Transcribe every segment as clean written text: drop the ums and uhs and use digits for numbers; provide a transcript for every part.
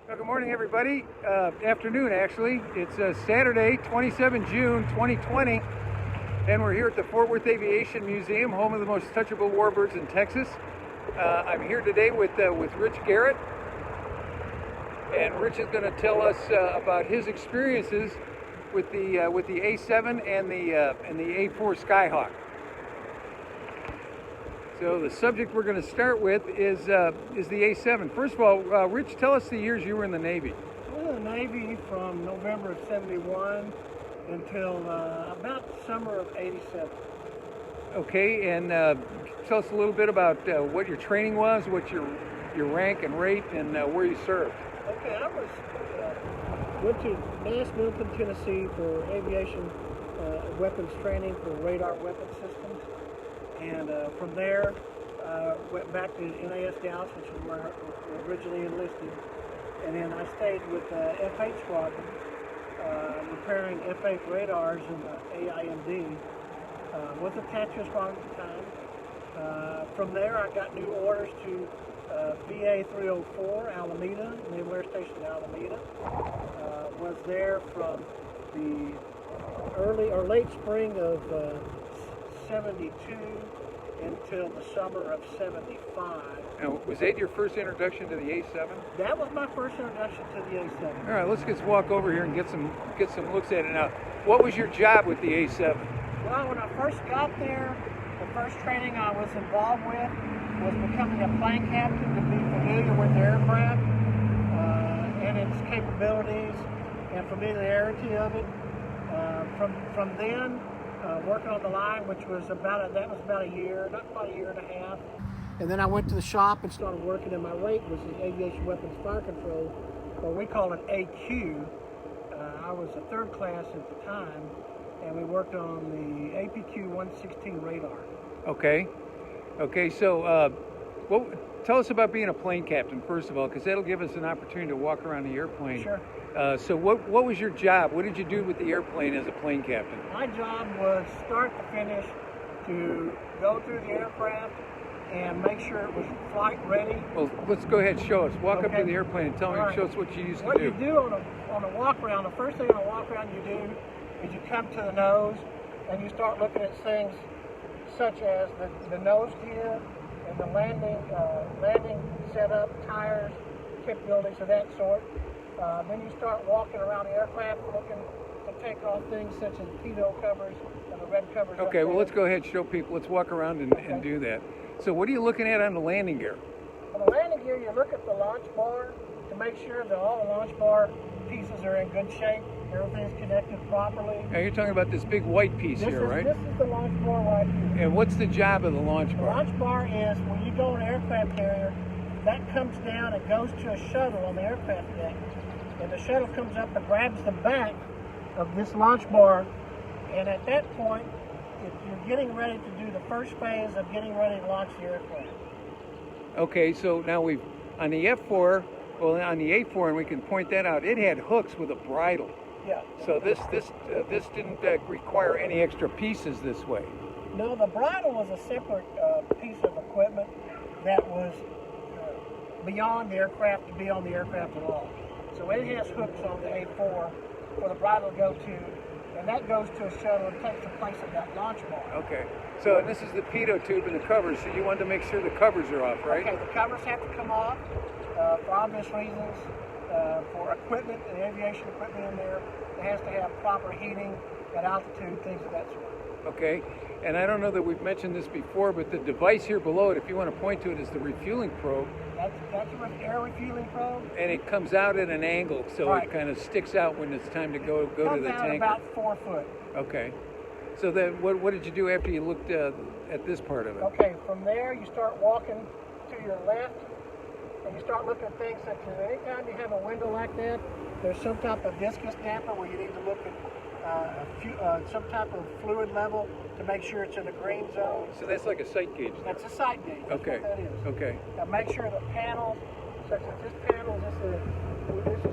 Well, good morning, everybody. Afternoon, actually. It's Saturday, 27 June 2020, and we're here at the Fort Worth Aviation Museum, home of the most touchable warbirds in Texas. I'm here today with Rich Garrett, and Rich is going to tell us about his experiences with the A-7 and the A-4 Skyhawk. So the subject we're going to start with is the A-7. First of all, Rich, tell us the years you were in the Navy. I was in the Navy from November of '71 until about summer of '87. Okay, and tell us a little bit about what your training was, what your rank and rate, and where you served. Okay, I went to Nashville, Tennessee for aviation weapons training for radar weapon systems. And from there, went back to NAS Dallas, which is where I originally enlisted. And then I stayed with F-8 Squadron, repairing F-8 radars in the AIMD. Was attached to a squadron at the time. From there, I got new orders to VA 304, Alameda, Naval Air Station Alameda. Was there from the early or late spring of '72 until the summer of '75. Now, was that your first introduction to the A-7? That was my first introduction to the A-7. All right, let's just walk over here and get some looks at it. Now, what was your job with the A-7? Well, when I first got there, the first training I was involved with was becoming a plane captain, to be familiar with the aircraft and its capabilities and familiarity of it. From then, working on the line, which was about a year, not quite a year and a half. And then I went to the shop and started working, and my rate was the Aviation Weapons Fire Control, or we call it AQ. I was a third class at the time, and we worked on the APQ 116 radar. Okay. So, tell us about being a plane captain, first of all, because that'll give us an opportunity to walk around the airplane. Sure. So what was your job? What did you do with the airplane as a plane captain? My job was start to finish to go through the aircraft and make sure it was flight ready. Well, let's go ahead and show us. Walk up Okay. to the airplane and tell me, All show right. us what you used to What do. you do on a walk around, the first thing on a walk around you do is you come to the nose and you start looking at things such as the nose gear and the landing setup, tires, capabilities of that sort. Then you start walking around the aircraft looking to take off things such as pitot covers and the red covers. Okay, well, let's go ahead and show people. Let's walk around and do that. So what are you looking at on the landing gear? On the landing gear, you look at the launch bar to make sure that all the launch bar pieces are in good shape, everything's connected properly. Now, you're talking about this big white piece here, right? This is the launch bar right here. And what's the job of the launch The bar? launch bar is when you go on an aircraft carrier, that comes down and goes to a shuttle on the aircraft deck. And the shuttle comes up and grabs the back of this launch bar. And at that point, if you're getting ready to do the first phase of getting ready to launch the aircraft. Okay, so now on the F4, well, on the A4, and we can point that out, it had hooks with a bridle. Yeah. So this didn't require any extra pieces this way. No, the bridle was a separate piece of equipment that was beyond the aircraft to be on the aircraft at all. So it has hooks on the A4 for the bridle to go to, and that goes to a shuttle and takes the place of that launch bar. Okay. So this is the pitot tube and the covers, so you wanted to make sure the covers are off, right? Okay, the covers have to come off for obvious reasons. For equipment, the aviation equipment in there, it has to have proper heating at altitude, things of that sort. Okay. And I don't know that we've mentioned this before, but the device here below it, if you want to point to it, is the refueling probe. That's an air refueling probe. And it comes out at an angle, so Right. it kind of sticks out when it's time to go to the Comes out tanker. about 4 foot. Okay. So then what did you do after you looked at this part of it? Okay, from there you start walking to your left and you start looking at things such as anytime you have a window like that, there's some type of viscous damper where you need to look at some type of fluid level to make sure it's in the green zone. So that's like a sight gauge. That's a sight gauge. That's Okay. what that is. Okay. Now make sure the panels, such as this panel, this is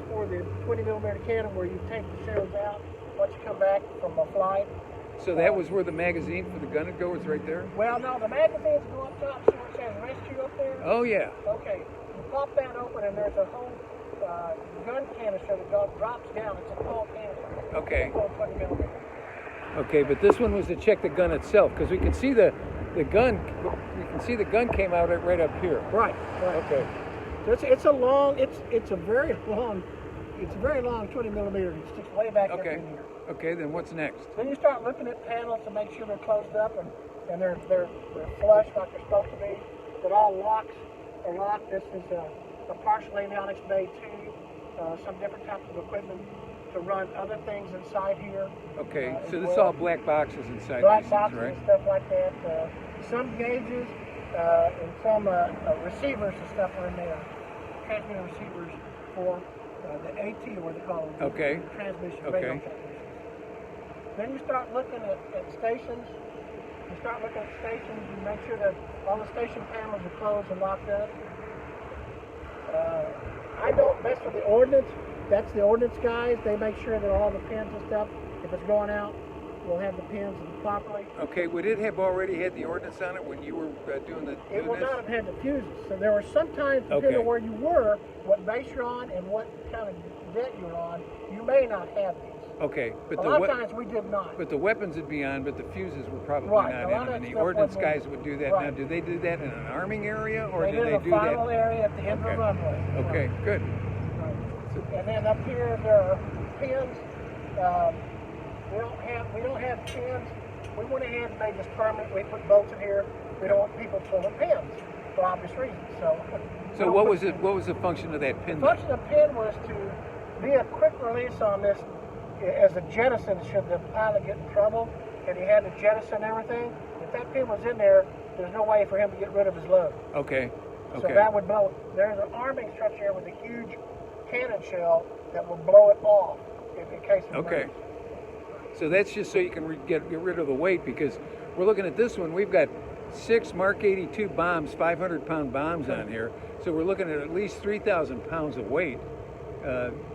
for the 20 millimeter cannon where you take the shells out once you come back from a flight. So that was where the magazine for the gun would go, was right there? Well, no, the magazines go up top, see where it says rescue up there? Oh, yeah. Okay, you pop that open and there's a whole gun canister that drops down. It's a tall canister. Okay. 20 millimeter. Okay, but this one was to check the gun itself, because we can see the gun. We can see the gun came out right up here. Right. Okay. So it's a very long 20 millimeter. It sticks way back up in here. Okay, then what's next? Then you start looking at panels to make sure they're closed up and they're flush like they're supposed to be. That all locks are locked. This is a partial avionics bay too. Some different types of equipment to run other things inside here. Okay, so this is all black boxes inside black these boxes, things, right? And stuff like that. Some gauges and some receivers and stuff are in there. Transmitter receivers for the AT, or what they call them. Okay. Transmission. Okay. Then you start looking at stations. You make sure that all the station panels are closed and locked up. I don't mess with the ordnance. That's the ordnance guys. They make sure that all the pins and stuff, if it's going out, we'll have the pins properly. Okay, would it have already had the ordnance on it when you were doing this? It will not have had the fuses. So there were some times, depending on where you were, what base you're on, and what kind of jet you're on, you may not have these. Okay, but a lot of times we did not. But the weapons would be on, but the fuses were probably not in, and the ordnance guys would do that. Now, do they do that in an arming area, or do they do that? They did a final area at the end of the runway. Okay, good. And then up here there are pins. We don't have pins. We went ahead and made this permanent. We put bolts in here. We don't want people pulling pins for obvious reasons. So what was it? What was the function of that pin? The function of the pin was to be a quick release on this as a jettison should the pilot get in trouble and he had to jettison everything. If that pin was in there, there's no way for him to get rid of his load. Okay. So that would blow. There's an arming structure here with a huge cannon shell that will blow it off in case of burns. So that's just so you can get rid of the weight, because we're looking at this one. We've got 6 Mark 82 bombs, 500-pound bombs on here. So we're looking at least 3,000 pounds of weight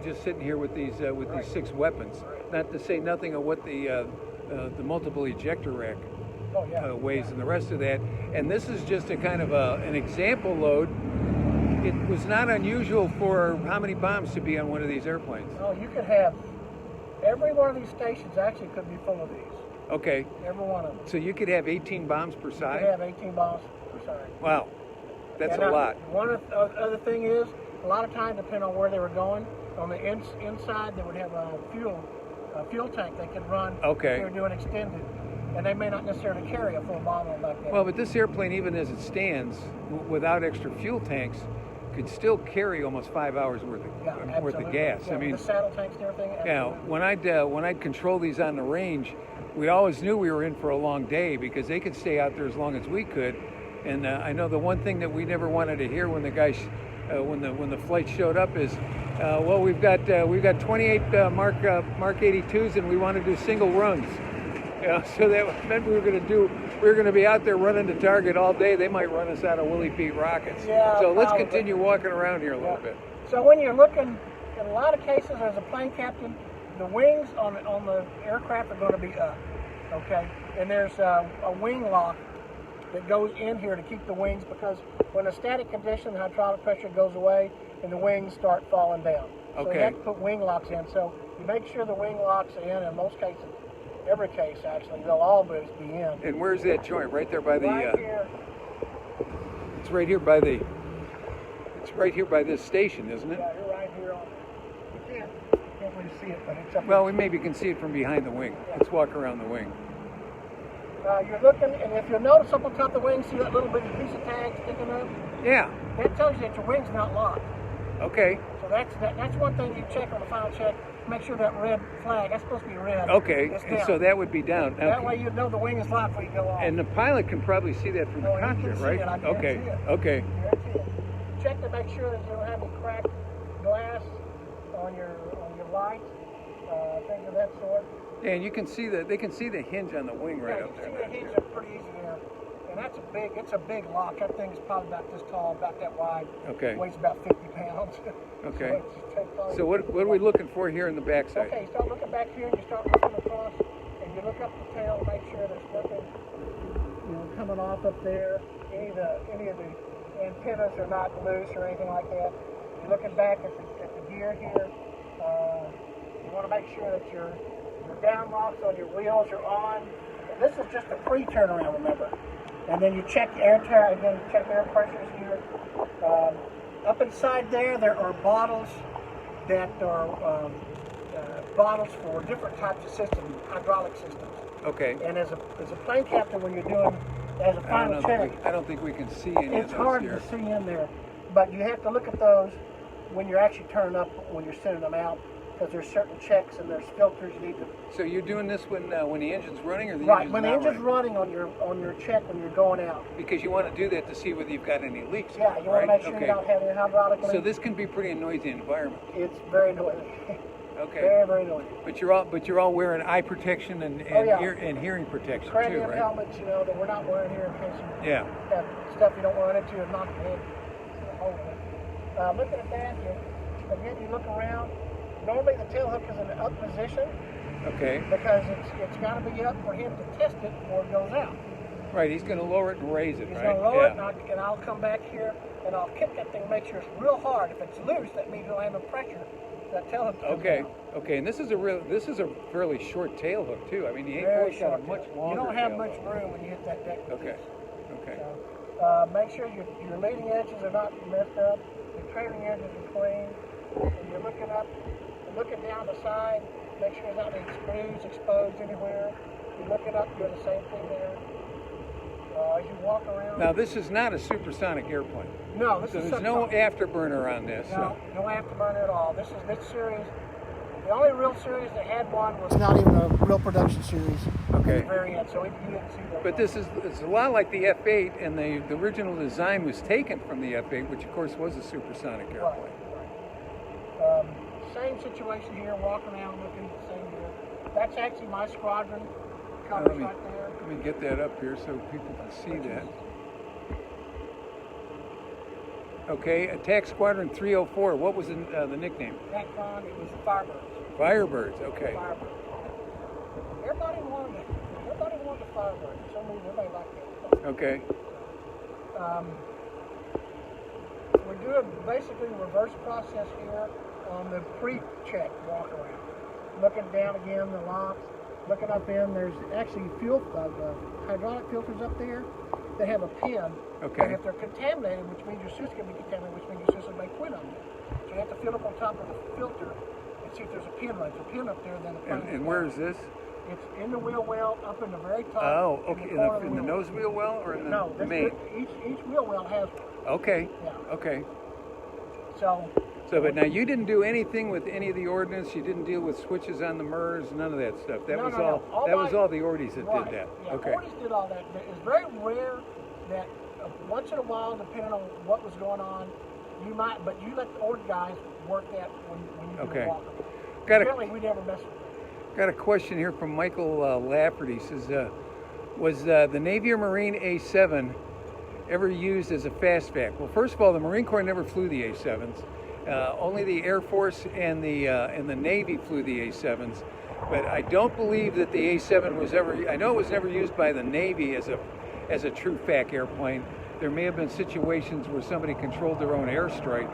just sitting here with these 6 weapons. Not to say nothing of what the multiple ejector rack weighs and the rest of that. And this is just a kind of an example load. It was not unusual for how many bombs to be on one of these airplanes? Oh, you could have every one of these stations actually could be full of these. Okay. Every one of them. So you could have 18 bombs per side? You could have 18 bombs per side. Wow. That's a lot. One other thing is, a lot of times, depending on where they were going, on the inside they would have a fuel tank they could run if they were doing extended. And they may not necessarily carry a full bomb on back there. Well, but this airplane, even as it stands, without extra fuel tanks, could still carry almost 5 hours worth of gas. Yeah, I mean, the saddle tanks and everything. Yeah, when I'd control these on the range, we always knew we were in for a long day because they could stay out there as long as we could. And I know the one thing that we never wanted to hear when the guys, when the flight showed up is, well, we've got 28 Mark 82s and we want to do single runs. Yeah, so that meant we were going to be out there running to target all day. They might run us out of Willie Pete rockets. Yeah, so let's continue walking around here a little bit. So when you're looking, in a lot of cases, as a plane captain, the wings on the aircraft are going to be up, okay? And there's a wing lock that goes in here to keep the wings, because when a static condition, the hydraulic pressure goes away and the wings start falling down. So you have to put wing locks in. So you make sure the wing locks are in most cases. Every case, actually, they'll always be in. And where's that joint? Right there by the. Right here. It's right here by the. It's right here by this station, isn't it? Yeah, you're right here on. You can't really see it, but it's up. Well, we maybe can see it from behind the wing. Yeah. Let's walk around the wing. You're looking, and if you notice up on top of the wing, see that little bitty piece of tag sticking up? Yeah. That tells you that your wing's not locked. Okay. So that's one thing you check on the final check. Make sure that red flag, that's supposed to be red. Okay, so that would be down. That way you know the wing is locked before you go off. And the pilot can probably see that from the cockpit, right? Okay. Okay. Check to make sure that you don't have any cracked glass on your lights, things of that sort. Yeah, and you can see they can see the hinge on the wing right up there. You can see the hinge up pretty easy there. And it's a big lock. That thing is probably about this tall, about that wide. Okay. Weighs about 50 pounds. Okay. So what are we looking for here in the backside? Okay, start looking back here and you start looking across and you look up the tail to make sure there's nothing coming off up there. Any of the antennas are not loose or anything like that. You looking back at the gear here. You want to make sure that your down locks on your wheels are on. And this is just a pre-turnaround, remember. And then you check air pressures here. Up inside there are bottles that are bottles for different types of systems, hydraulic systems. Okay. And as a plane captain, when you're doing as a final check, I don't think we can see any of those. It's hard to see in there, but you have to look at those when you're actually turning up, when you're sending them out, because there's certain checks and there's filters you need to. So you're doing this when the engine's running, or the right engine's when the not engine's running? on your check when you're going out. Because you want to do that to see whether you've got any leaks. Yeah, you want to make sure you don't have any hydraulic leaks. So this can be pretty noisy environment. It's very noisy. Okay. Very, very noisy. But you're all wearing eye protection and ear and hearing protection Cranium too, right? helmets, that we're not wearing here in case you Yeah. have stuff you don't run into and knock your head. Looking at that, again, you look around. Normally the tail hook is in an up position. Okay. Because it's got to be up for him to test it before it goes out. Right. He's going to lower it and raise it, He's right? going to lower it, and I'll come back here and I'll kick that thing, make sure it's real hard. If it's loose, that means you'll have no pressure. That tail hook. Okay. Okay. And this is a fairly short tail hook too. I mean, the A-4's got a much longer. You don't have tail much hook. room when you hit that deck. Okay. Okay. So, make sure your leading edges are not messed up. Your trailing edges are clean. And you're looking up, looking down the side. Make sure there's not any screws exposed anywhere. You're looking up, doing the same thing there. As you walk around. Now this is not a supersonic airplane. No, this is there's no afterburner on this. No afterburner at all. This series. The only real series that had one was not even a real production series. Okay. At the very end, so you didn't see that. But it's a lot like the F-8, and the original design was taken from the F-8, which of course was a supersonic airplane. Right. Same situation here, walking around looking at the same here. That's actually my squadron. Covers right there. Let me get that up here so people can see that. Okay, Attack Squadron 304. What was the nickname? That one, it was the Firebirds. Firebirds, okay. Firebirds. Everybody wanted the Firebirds. For some reason, everybody liked it. Okay. We're doing basically a reverse process here on the pre-check walk around. Looking down again, the locks. Looking up in, there's actually hydraulic filters up there that have a pin. Okay. And if they're contaminated, which means your suit's going to be contaminated, which means your suit may quit on you. So you have to feel up on top of the filter and see if there's a pin right. There's a pin up there, then the plane. And where is this? It's in the wheel well, up in the very top. Oh, okay. In the nose wheel well or in the main? Each wheel well has one. Okay. Yeah. Okay. So, but now you didn't do anything with any of the ordnance. You didn't deal with switches on the MERS, none of that stuff. That was all the Ordies that did that. Yeah, okay. Ordies did all that. It's very rare that once in a while, depending on what was going on, you might, but you let the Ord guys work that when you do the walk. Apparently, we never messed with it. Got a question here from Michael Lafferty. He says, was the Navy or Marine A-7 ever used as a fastback? Well, first of all, the Marine Corps never flew the A-7s. Only the Air Force and the Navy flew the A-7s. But I don't believe that the A-7 was ever. I know it was never used by the Navy as a true FAC airplane. There may have been situations where somebody controlled their own airstrike,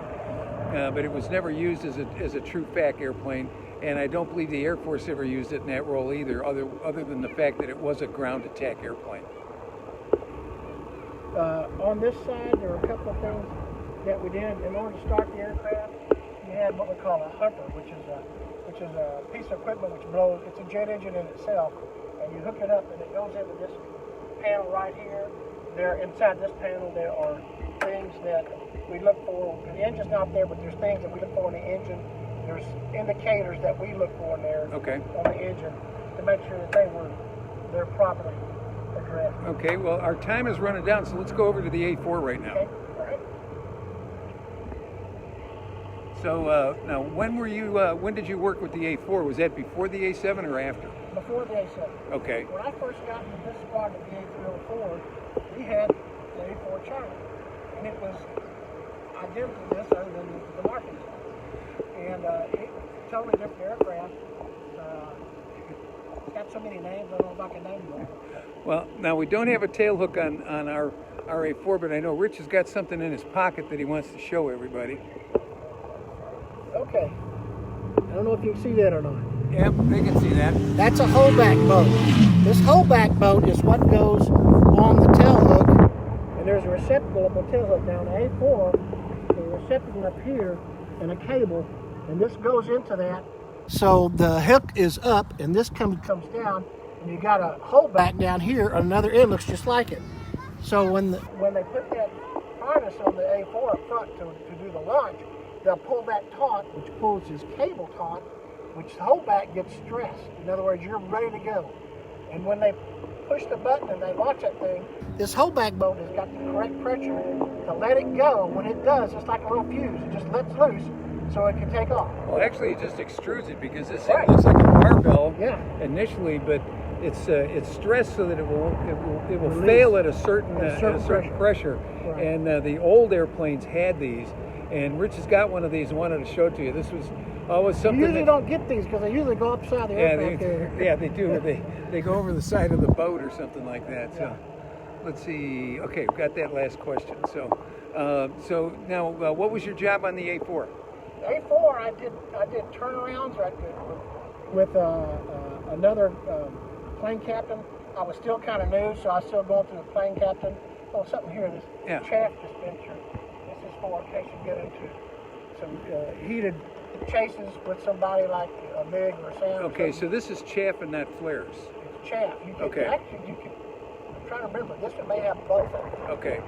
but it was never used as a true FAC airplane. And I don't believe the Air Force ever used it in that role either, other than the fact that it was a ground attack airplane. On this side, there are a couple of things that we did. In order to start the aircraft, you had what we call a hopper, which is a piece of equipment which blows. It's a jet engine in itself, and you hook it up, and it goes into this panel right here. There, inside this panel, there are things that we look for. The engine's not there, but there's things that we look for in the engine. There's indicators that we look for in there on the engine to make sure that they're properly addressed. Okay, well, our time is running down, so let's go over to the A-4 right now. Okay, all right. So now, when did you work with the A-4? Was that before the A-7 or after? Before the A-7. Okay. When I first got into this squadron, the A-304, we had the A-4 Charlie, and it was identical to this other than the marking. And it's totally different aircraft. It's got so many names, I don't know if I can name them. Well, now we don't have a tail hook on our A-4, but I know Rich has got something in his pocket that he wants to show everybody. Okay. I don't know if you can see that or not. Yep, they can see that. That's a holdback boat. This holdback boat is what goes on the tail hook, and there's a receptacle up on the tail hook down the A-4, a receptacle up here, and a cable, and this goes into that. So the hook is up, and this comes down, and you got a holdback down here. Another end looks just like it. So when they put that harness on the A-4 up front to do the launch, they'll pull that taut, which pulls this cable taut, which the holdback gets stressed. In other words, you're ready to go. And when they push the button and they launch that thing, this holdback boat has got the correct pressure to let it go. When it does, it's like a little fuse. It just lets loose so it can take off. Well, actually, it just extrudes it because this thing looks like a barbell initially, but it's stressed so that it will fail at a certain pressure. Right. And the old airplanes had these, and Rich has got one of these and wanted to show it to you. This was always something. You usually don't get these because they usually go upside the aircraft carrier. Yeah, they do. They go over the side of the boat or something like that. So let's see. Okay, we've got that last question. So now, what was your job on the A-4? A-4, I did turnarounds with another plane captain. I was still kind of new, so I was still going through the plane captain. Oh, something here. This chaff dispenser. This is for in case you get into some heated chases with somebody like a MiG or Sam. Okay, so this is chaff and not flares. It's chaff. Actually, I'm trying to remember. This one may have both of them. Okay.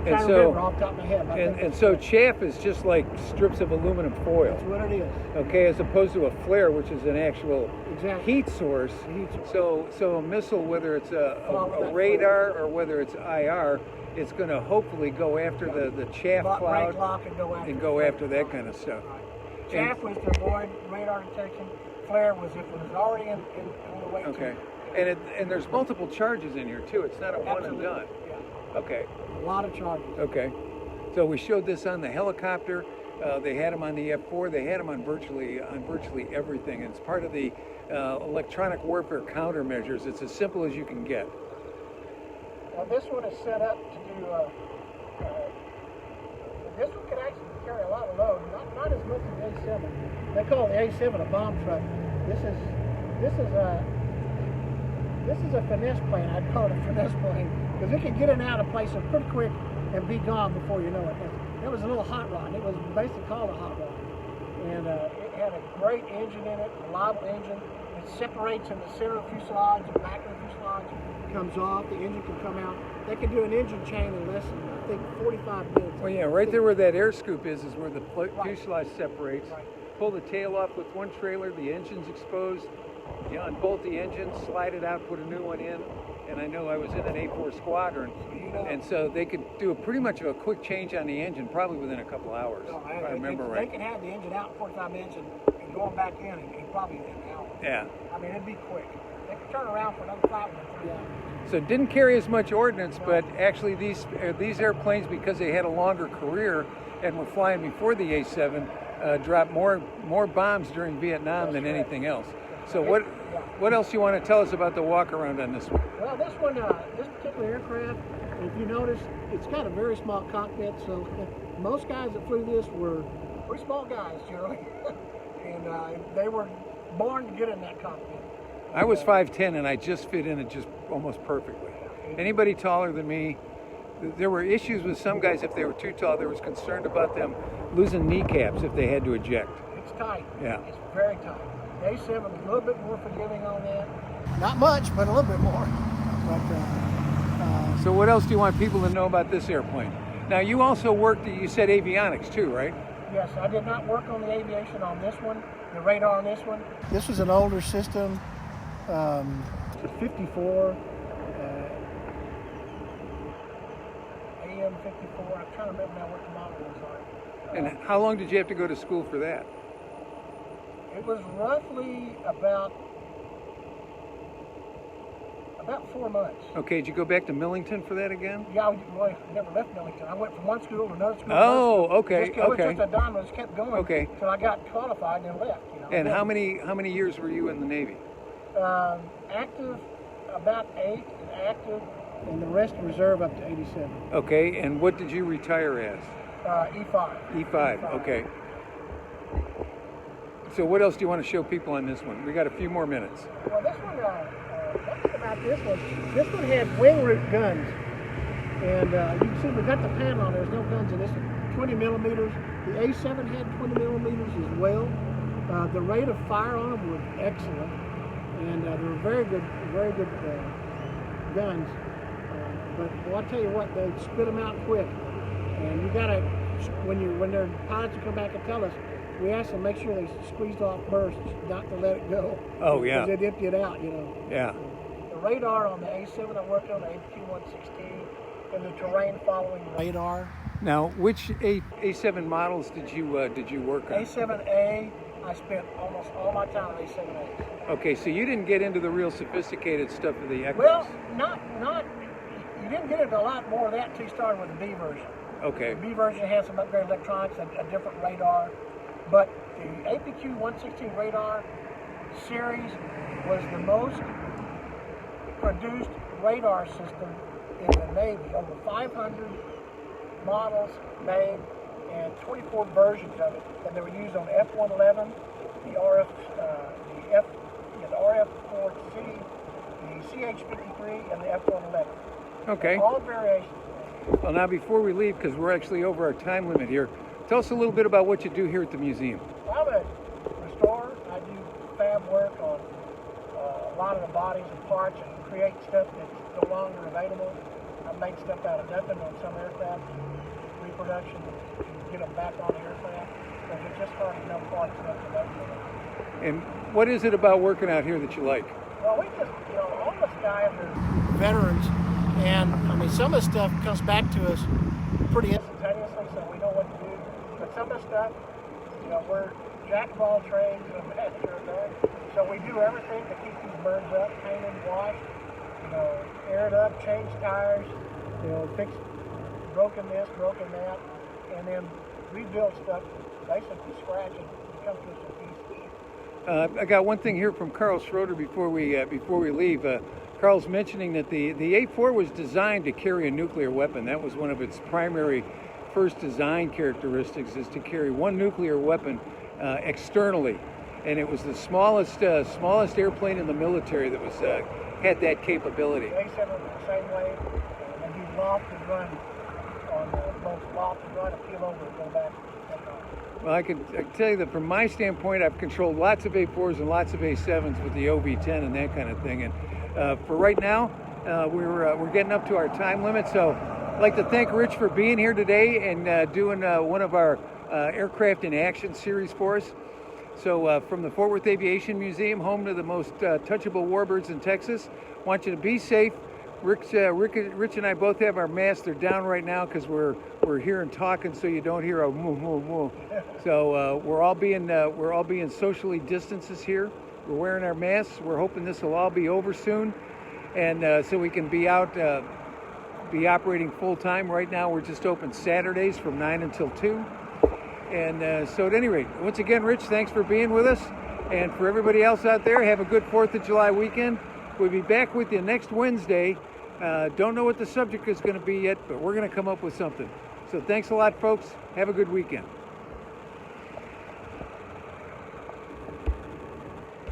And so, off the top of my head, and so chaff is just like strips of aluminum foil. That's what it is. Okay, as opposed to a flare, which is an actual heat source. So a missile, whether it's a radar or whether it's IR, it's going to hopefully go after the chaff cloud and go after that kind of stuff. Right. Chaff was to avoid radar detection. Flare was if it was already on the way. Okay, and there's multiple charges in here too. It's not a one and done. Yeah. Okay. A lot of charges. Okay. So we showed this on the helicopter. They had them on the F4. They had them on virtually everything. And it's part of the electronic warfare countermeasures. It's as simple as you can get. Now this one is set up to do. This one can actually carry a lot of load. Not as much as the A-7. They call the A-7 a bomb truck. This is a finesse plane. I'd call it a finesse plane because it can get in and out of places pretty quick and be gone before you know it. It was a little hot rod. It was basically called a hot rod, and it had a great engine in it, a reliable engine. It separates in the center of the fuselage, the back of the fuselage comes off. The engine can come out. They can do an engine chain in less than I think 45 minutes. Well, yeah, right there where that air scoop is where the fuselage separates. Right. Pull the tail off with one trailer. The engine's exposed. You unbolt the engine, slide it out, put a new one in, and I know I was in an A-4 squadron, and so they could do pretty much of a quick change on the engine, probably within a couple hours, if I remember right. They can have the engine out in 45 minutes and going back in and probably in an hour. Yeah. I mean, it'd be quick. They could turn around for another 5 minutes. Yeah. So it didn't carry as much ordnance, but actually these airplanes, because they had a longer career and were flying before the A-7, dropped more bombs during Vietnam than anything else. So what else you want to tell us about the walk around on this one? Well, this particular aircraft, if you notice, it's got a very small cockpit. So most guys that flew this were pretty small guys, generally, and they were born to get in that cockpit. I was 5'10", and I just fit in it just almost perfectly. Anybody taller than me, there were issues with some guys if they were too tall. There was concern about them losing kneecaps if they had to eject. It's tight. Yeah. It's very tight. The A-7 is a little bit more forgiving on that. Not much, but a little bit more. So what else do you want people to know about this airplane? Now, you also worked, you said avionics too, right? Yes, I did not work on the aviation on this one, the radar on this one. This was an older system. It's a 54, AM54. I'm trying to remember now what the model was on. And how long did you have to go to school for that? It was roughly about 4 months. Okay, did you go back to Millington for that again? Yeah, I never left Millington. I went from one school to another school. Oh, okay, okay. Just a dime, just kept going until I got qualified and then left. And how many years were you in the Navy? Active, about 8, and active, and the rest reserve up to 87. Okay, and what did you retire as? E5. E5, okay. So what else do you want to show people on this one? We got a few more minutes. Well, this one, that's about this one. This one had wing root guns. And you can see we got the panel on. There's no guns in this one. 20 millimeters. The A-7 had 20 millimeters as well. The rate of fire on them was excellent. And they were very good guns. But well, I'll tell you what, they spit them out quick. And you gotta, when their pilots come back and tell us, we ask them make sure they squeezed off bursts, not to let it go. Oh yeah. Because they'd empty it out, you know. Yeah. The radar on the A-7 I worked on, the APQ-116, and the terrain following radar. Now, which A-7 models did you work on? A-7A, I spent almost all my time on A-7A. Okay, so you didn't get into the real sophisticated stuff of the Echoes. Well, you didn't get into a lot more of that until you started with the B version. Okay. The B version has some upgraded electronics, a different radar, but the APQ-116 radar series was the most produced radar system in the Navy. Over 500 models made and 24 versions of it, and they were used on F-111, the RF-4C, the CH-53, and the F-111. Okay. All variations. Well, now before we leave, because we're actually over our time limit here, tell us a little bit about what you do here at the museum. I'm a restorer. I do fab work on a lot of the bodies and parts and create stuff that's no longer available. I've made stuff out of nothing on some aircraft, reproduction, to get them back on the aircraft, because there's just hardly enough parts left available. And what is it about working out here that you like? Well, we just, all the guys are veterans, and I mean, some of the stuff comes back to us pretty instantaneously, so we know what to do. But some of the stuff, we're jack of all trades and a master of none. So we do everything to keep these birds up, paint them, wash, air it up, change tires, fix broken this, broken that, and then rebuild stuff basically from scratch and come to us in pieces. I got one thing here from Carl Schroeder before we leave. Carl's mentioning that the A-4 was designed to carry a nuclear weapon. That was one of its primary first design characteristics, is to carry one nuclear weapon externally, and it was the smallest airplane in the military that was had that capability. The A-7 was the same way, and you loft and run on both loft and run and peel over and go back. Well, I can tell you that from my standpoint, I've controlled lots of A-4s and lots of A-7s with the OV-10 and that kind of thing. And for right now, we're getting up to our time limit. So I'd like to thank Rich for being here today and doing one of our Aircraft in Action series for us. So from the Fort Worth Aviation Museum, home to the most touchable warbirds in Texas, I want you to be safe. Rich and I both have our masks. They're down right now because we're here and talking, so you don't hear a moo moo moo. So we're all being socially distances here. We're wearing our masks. We're hoping this will all be over soon, and so we can be out, be operating full time. Right now, we're just open Saturdays from 9 until 2. And so at any rate, once again, Rich, thanks for being with us. And for everybody else out there, have a good 4th of July weekend. We'll be back with you next Wednesday. Don't know what the subject is going to be yet, but we're going to come up with something. So thanks a lot, folks. Have a good weekend.